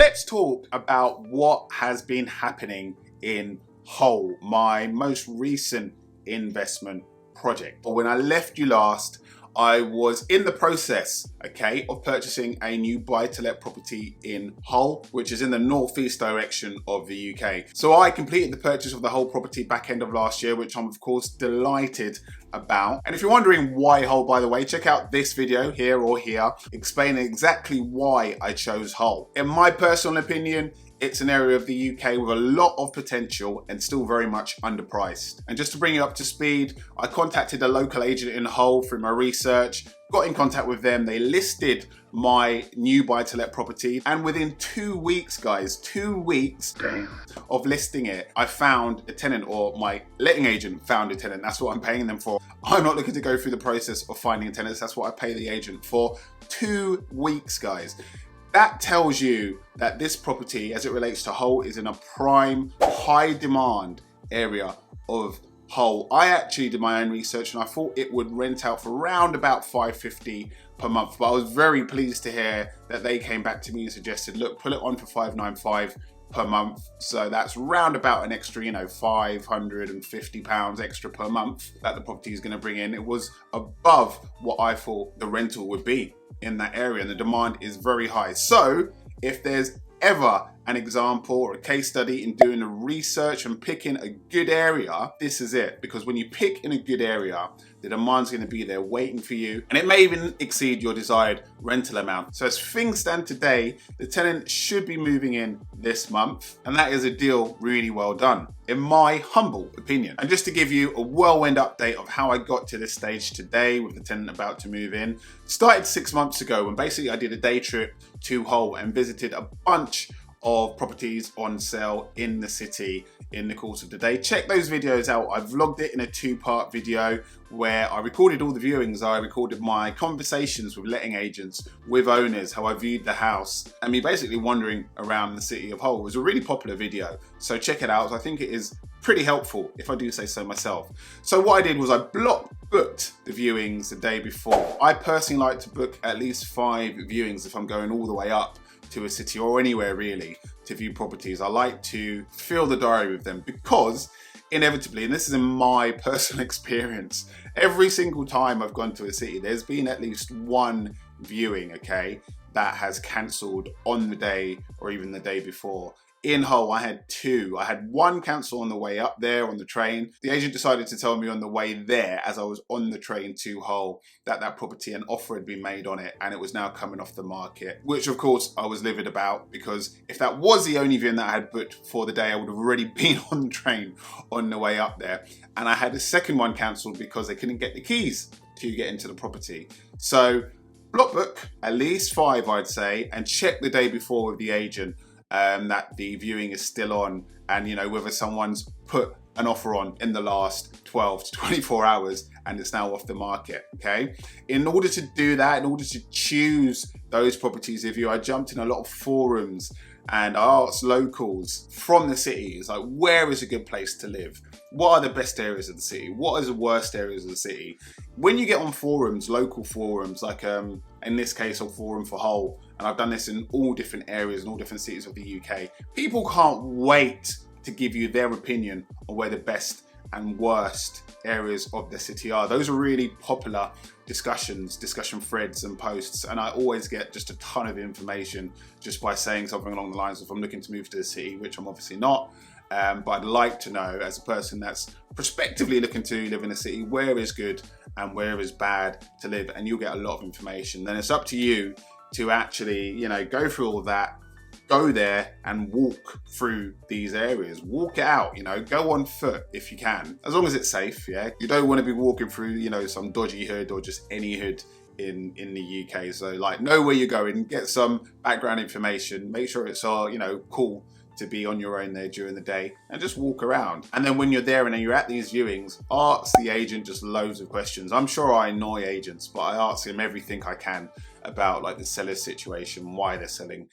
let's talk about what has been happening in Hull, my most recent investment project. But when I left you last, I was in the process, okay, of purchasing a new buy-to-let property in Hull, which is in the northeast direction of the UK. So I completed the purchase of the Hull property back end of last year, which I'm of course delighted about. And if you're wondering why Hull, by the way, check out this video here or here, explaining exactly why I chose Hull. In my personal opinion, it's an area of the UK with a lot of potential and still very much underpriced. And just to bring you up to speed, I contacted a local agent in Hull through my research, got in contact with them, they listed my new buy-to-let property, and within 2 weeks, guys, 2 weeks of listing it, I found a tenant, or my letting agent found a tenant. That's what I'm paying them for. I'm not looking to go through the process of finding tenants, that's what I pay the agent for. 2 weeks, guys. That tells you that this property, as it relates to Hull, is in a prime, high demand area of Hull. I actually did my own research and I thought it would rent out for around about $550 per month. But I was very pleased to hear that they came back to me and suggested, look, put it on for $595 per month. So that's round about an extra, £550 extra per month that the property is going to bring in. It was above what I thought the rental would be in that area, and the demand is very high. So if there's ever an example or a case study in doing the research and picking a good area, this is it. Because when you pick in a good area, the demand's going to be there waiting for you, and it may even exceed your desired rental amount. So as things stand today, the tenant should be moving in this month, and that is a deal really well done, in my humble opinion. And just to give you a whirlwind update of how I got to this stage today with the tenant about to move in, started 6 months ago when basically I did a day trip to Hull and visited a bunch of properties on sale in the city in the course of the day. Check those videos out. I vlogged it in a 2-part video where I recorded all the viewings. I recorded my conversations with letting agents, with owners, how I viewed the house, and me basically wandering around the city of Hull. It was a really popular video, so check it out. I think it is pretty helpful, if I do say so myself. So what I did was I booked the viewings the day before. I personally like to book at least 5 viewings if I'm going all the way up to a city or anywhere really to view properties. I like to fill the diary with them because inevitably, and this is in my personal experience, every single time I've gone to a city, there's been at least one viewing, okay, that has cancelled on the day or even the day before. In Hull, I had 2. I had one cancel on the way up there on the train. The agent decided to tell me on the way there, as I was on the train to Hull, that that property, an offer had been made on it and it was now coming off the market, which of course I was livid about, because if that was the only viewing that I had booked for the day, I would have already been on the train on the way up there. And I had a second one cancelled because they couldn't get the keys to get into the property. So block book at least 5, I'd say, and check the day before with the agent that the viewing is still on, and whether someone's put an offer on in the last 12 to 24 hours and it's now off the market, okay? In order to do that, in order to choose those properties, I jumped in a lot of forums and I asked locals from the cities, like, where is a good place to live? What are the best areas of the city? What are the worst areas of the city? When you get on forums, local forums, like in this case, a forum for Hull, and I've done this in all different areas and all different cities of the UK, people can't wait to give you their opinion on where the best and worst areas of the city are. Those are really popular discussion threads and posts, and I always get just a ton of information just by saying something along the lines of, I'm looking to move to the city, which I'm obviously not, but I'd like to know, as a person that's prospectively looking to live in a city, where is good and where is bad to live, and you'll get a lot of information. Then it's up to you to actually, go through all that, go there and walk through these areas, walk it out, go on foot if you can, as long as it's safe, yeah? You don't want to be walking through, some dodgy hood or just any hood in the UK. So like, know where you're going, get some background information, make sure it's all, cool to be on your own there during the day, and just walk around. And then when you're there and then you're at these viewings, ask the agent just loads of questions. I'm sure I annoy agents, but I ask them everything I can about like the seller's situation, why they're selling,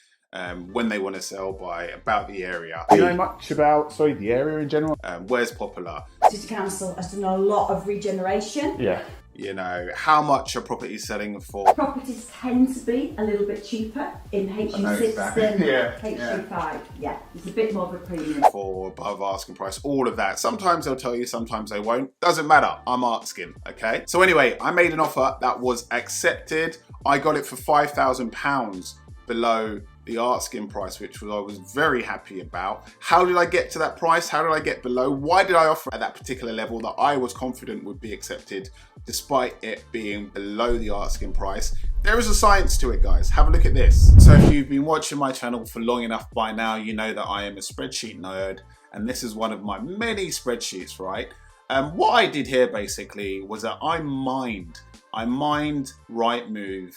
when they want to sell by, about the area. Do you know much about, the area in general? Where's popular? City Council has done a lot of regeneration. Yeah. You know, how much are properties selling for? Properties tend to be a little bit cheaper in HU6 than HU5. Yeah, it's a bit more of a premium. For above asking price, all of that. Sometimes they'll tell you, sometimes they won't. Doesn't matter, I'm asking, okay? So anyway, I made an offer that was accepted. I got it for £5,000 below the asking price, which I was very happy about. How did I get to that price? How did I get below? Why did I offer at that particular level that I was confident would be accepted despite it being below the asking price? There is a science to it, guys. Have a look at this. So if you've been watching my channel for long enough by now, you know that I am a spreadsheet nerd, and this is one of my many spreadsheets, right? What I did here basically was that I mined Rightmove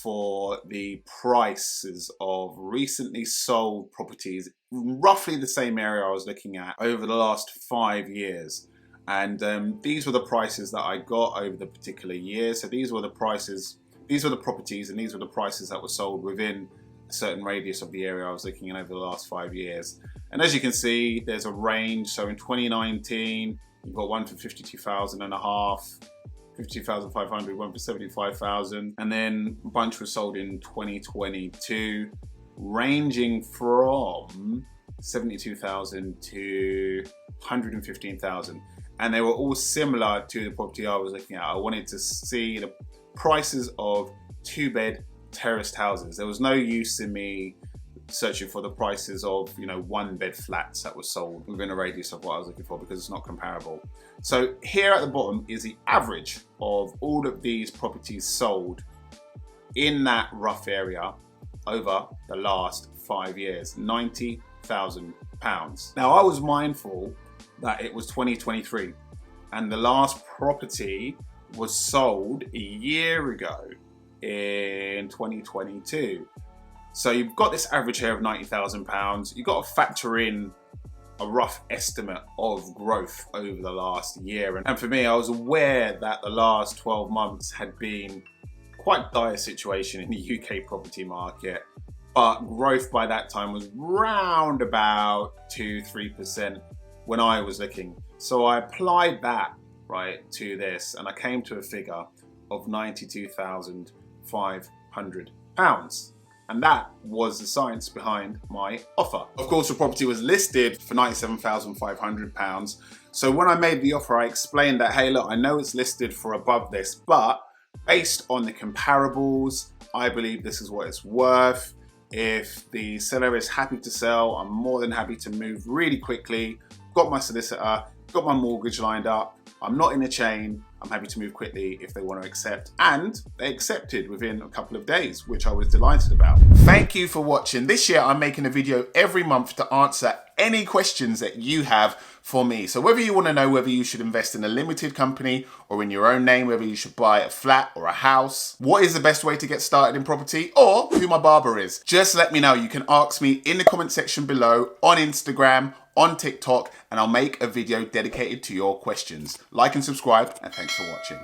for the prices of recently sold properties, roughly the same area I was looking at over the last 5 years. And these were the prices that I got over the particular year. So these were the prices, these were the properties, and these were the prices that were sold within a certain radius of the area I was looking at over the last 5 years. And as you can see, there's a range. So in 2019, you've got one for 52,000 and a half, 52,500, one for 75,000, and then a bunch were sold in 2022, ranging from 72,000 to 115,000, and they were all similar to the property I was looking at. I wanted to see the prices of 2-bed terraced houses. There was no use in me searching for the prices of, you know, 1-bed flats that were sold within a radius of what I was looking for, because it's not comparable. So here at the bottom is the average of all of these properties sold in that rough area over the last 5 years, £90,000. Now I was mindful that it was 2023 and the last property was sold a year ago in 2022. So you've got this average here of £90,000. You've got to factor in a rough estimate of growth over the last year. And for me, I was aware that the last 12 months had been quite dire situation in the UK property market, but growth by that time was round about 2-3% when I was looking. So I applied that right to this, and I came to a figure of £92,500. And that was the science behind my offer. Of course, the property was listed for £97,500. So when I made the offer, I explained that, hey, look, I know it's listed for above this, but based on the comparables, I believe this is what it's worth. If the seller is happy to sell, I'm more than happy to move really quickly. Got my solicitor, got my mortgage lined up. I'm not in a chain. I'm happy to move quickly if they want to accept. And they accepted within a couple of days, which I was delighted about. Thank you for watching. This year, I'm making a video every month to answer any questions that you have for me. So whether you want to know whether you should invest in a limited company or in your own name, whether you should buy a flat or a house, what is the best way to get started in property, or who my barber is, just let me know. You can ask me in the comment section below, on Instagram, on TikTok, and I'll make a video dedicated to your questions. Like and subscribe, and thanks for watching.